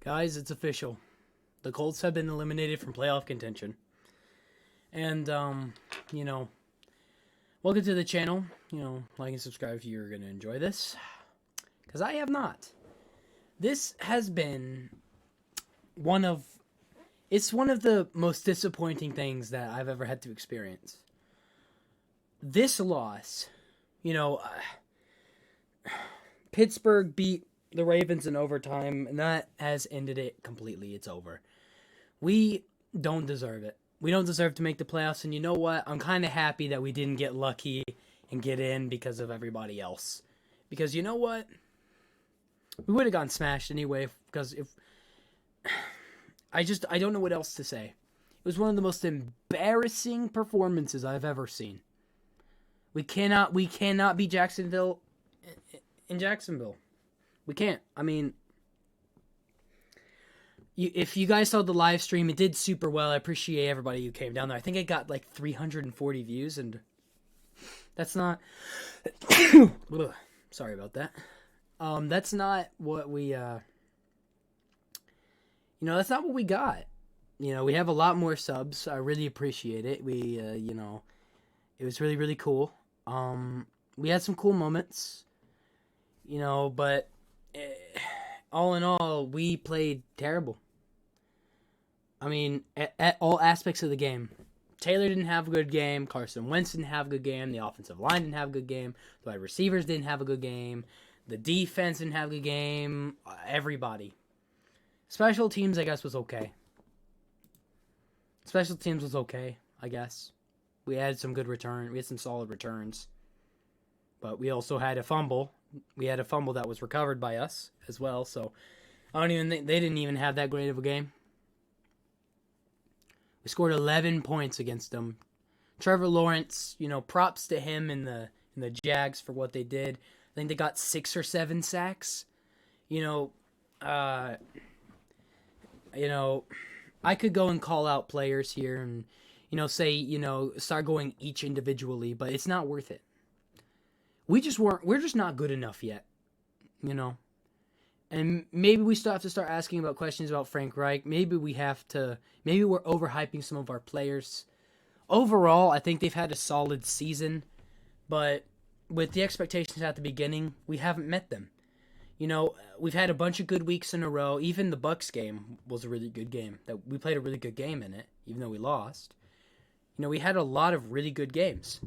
Guys, it's official. The Colts have been eliminated from playoff contention. And, you know, welcome to the channel. Like and subscribe if you're going to enjoy this. Because I have not. This has been it's one of the most disappointing things that I've ever had to experience. This loss, you know, Pittsburgh beat the Ravens in overtime, and that has ended it completely. It's over. We don't deserve it. We don't deserve to make the playoffs, and you know what? I'm kind of happy that we didn't get lucky and get in because of everybody else. Because you know what? We would have gotten smashed anyway, because if... I don't know what else to say. It was one of the most embarrassing performances I've ever seen. We cannot beat Jacksonville in Jacksonville. We can't. I mean, if you guys saw the live stream, it did super well. I appreciate everybody who came down there. I think it got like 340 views, and that's not... Sorry about that. That's not what we... that's not what we got. We have a lot more subs. I really appreciate it. It was really, really cool. We had some cool moments, but all in all, we played terrible. I mean, at all aspects of the game. Taylor didn't have a good game. Carson Wentz didn't have a good game. The offensive line didn't have a good game. The wide receivers didn't have a good game. The defense didn't have a good game. Everybody. Special teams, I guess, was okay. Special teams was okay, I guess. We had some good return. We had some solid returns. But we also had a fumble. We had a fumble that was recovered by us as well. So I don't even think they didn't even have that great of a game. We scored 11 points against them. Trevor Lawrence, props to him and the Jags for what they did. I think they got 6 or 7 sacks. I could go and call out players here and, start going each individually, but it's not worth it. We're just not good enough yet, And maybe we still have to start asking about questions about Frank Reich. Maybe we're overhyping some of our players. Overall, I think they've had a solid season, but with the expectations at the beginning, we haven't met them. We've had a bunch of good weeks in a row. Even the Bucs game was a really good game. That we played a really good game in it, even though we lost. We had a lot of really good games.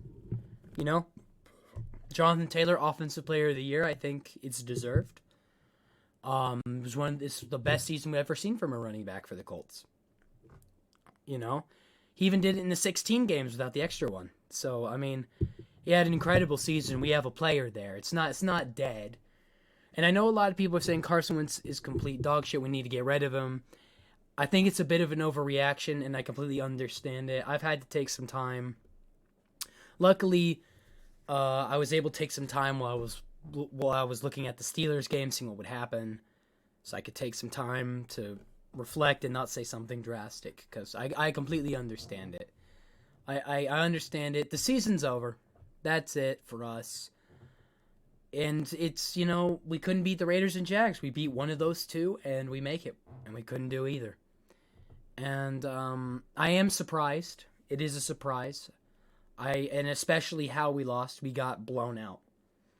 Jonathan Taylor, Offensive Player of the Year, I think it's deserved. It's the best season we've ever seen from a running back for the Colts. He even did it in the 16 games without the extra one. So, I mean, he had an incredible season. We have a player there. It's not dead. And I know a lot of people are saying Carson Wentz is complete dog shit. We need to get rid of him. I think it's a bit of an overreaction, and I completely understand it. I've had to take some time. Luckily, I was able to take some time while I was looking at the Steelers game, seeing what would happen, so I could take some time to reflect and not say something drastic, because I completely understand it. I understand it. The season's over. That's it for us. And it's, we couldn't beat the Raiders and Jags. We beat one of those two, and we make it. And we couldn't do either. And I am surprised. It is a surprise. And especially how we lost. We got blown out.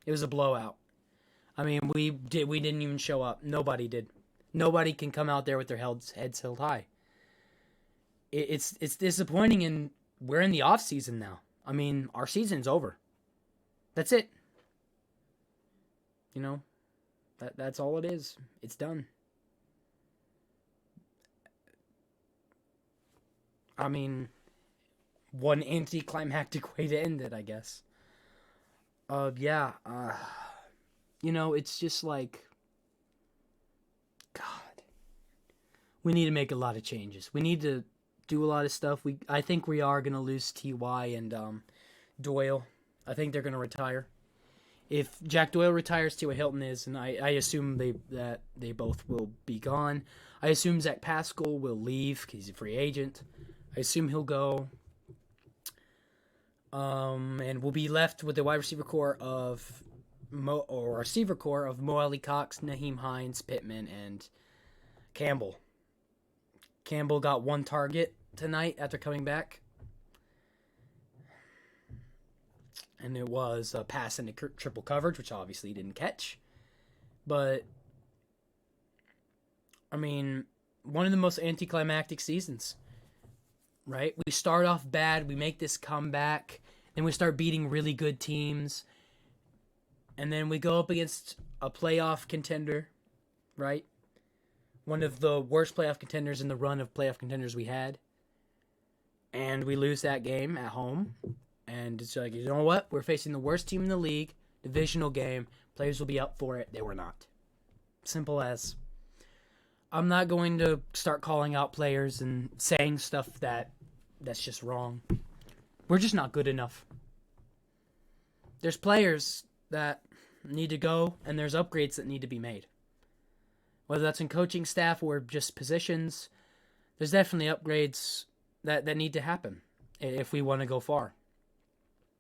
It was a blowout. I mean, we didn't even show up. Nobody did. Nobody can come out there with their heads held high. It's disappointing, and we're in the off season now. I mean, our season's over. That's it. That's all it is. It's done. I mean, one anticlimactic way to end it, I guess. It's just like, God, we need to make a lot of changes. We need to do a lot of stuff. I think we are going to lose T.Y. and Doyle. I think they're going to retire. If Jack Doyle retires, T.Y. Hilton is, and I assume that they both will be gone. I assume Zach Pascal will leave because he's a free agent. I assume he'll go. And we'll be left with the wide receiver core of Mo Alley Cox, Naheem Hines, Pittman, and Campbell. Campbell got 1 target tonight after coming back. And it was a pass into triple coverage, which obviously he didn't catch. But, I mean, one of the most anticlimactic seasons, right? We start off bad, we make this comeback, then we start beating really good teams, and then we go up against a playoff contender, right? One of the worst playoff contenders in the run of playoff contenders we had. And we lose that game at home. And it's like, you know what? We're facing the worst team in the league, divisional game. Players will be up for it. They were not. Simple as. I'm not going to start calling out players and saying stuff that's just wrong. We're just not good enough. There's players that need to go, and there's upgrades that need to be made. Whether that's in coaching staff or just positions, there's definitely upgrades that need to happen if we want to go far.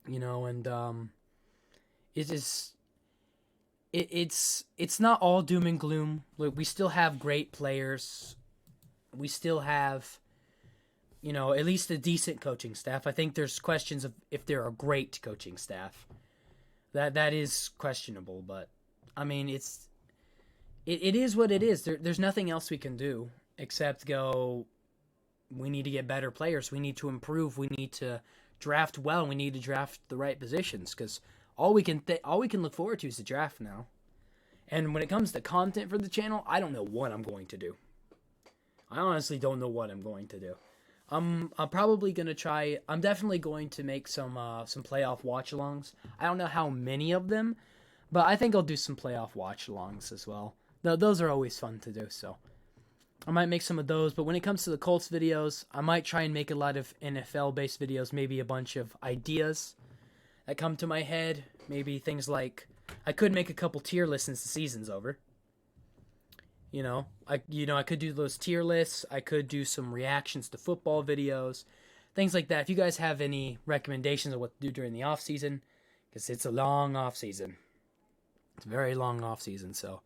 You know, and it's not all doom and gloom. Like, we still have great players. We still have, you know, at least a decent coaching staff. I think there's questions of if they're a great coaching staff. That is questionable, but I mean, it is what it is. There's nothing else we can do except go, we need to get better players. We need to improve. We need to draft well. We need to draft the right positions, because all we can look forward to is the draft now. And when it comes to content for the channel, I don't know what I'm going to do. I honestly don't know what I'm going to do. I'm probably going to try. I'm definitely going to make some playoff watch-alongs. I don't know how many of them, but I think I'll do some playoff watch-alongs as well. Those are always fun to do, so I might make some of those. But when it comes to the Colts videos, I might try and make a lot of NFL-based videos, maybe a bunch of ideas that come to my head. Maybe things like, I could make a couple tier lists since the season's over. I could do those tier lists. I could do some reactions to football videos, things like that. If you guys have any recommendations of what to do during the off season, because it's a long off season. It's a very long off season, so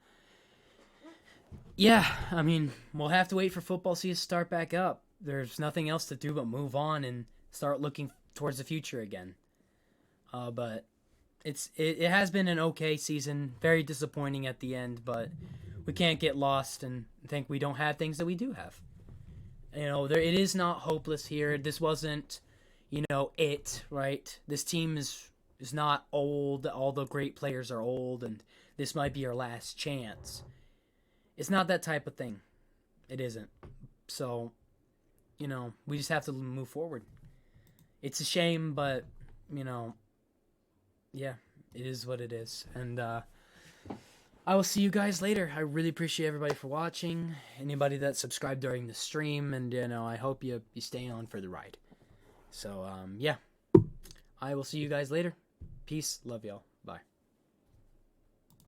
yeah, I mean, we'll have to wait for football season to start back up. There's nothing else to do but move on and start looking towards the future again. But it has been an okay season, very disappointing at the end, but we can't get lost and think we don't have things that we do have. It is not hopeless here. This wasn't, it, right? This team is not old. All the great players are old, and this might be our last chance. It's not that type of thing. It isn't. So, we just have to move forward. It's a shame, but, yeah, it is what it is. And I will see you guys later. I really appreciate everybody for watching. Anybody that subscribed during the stream, and I hope you stay on for the ride. So yeah, I will see you guys later. Peace. Love y'all.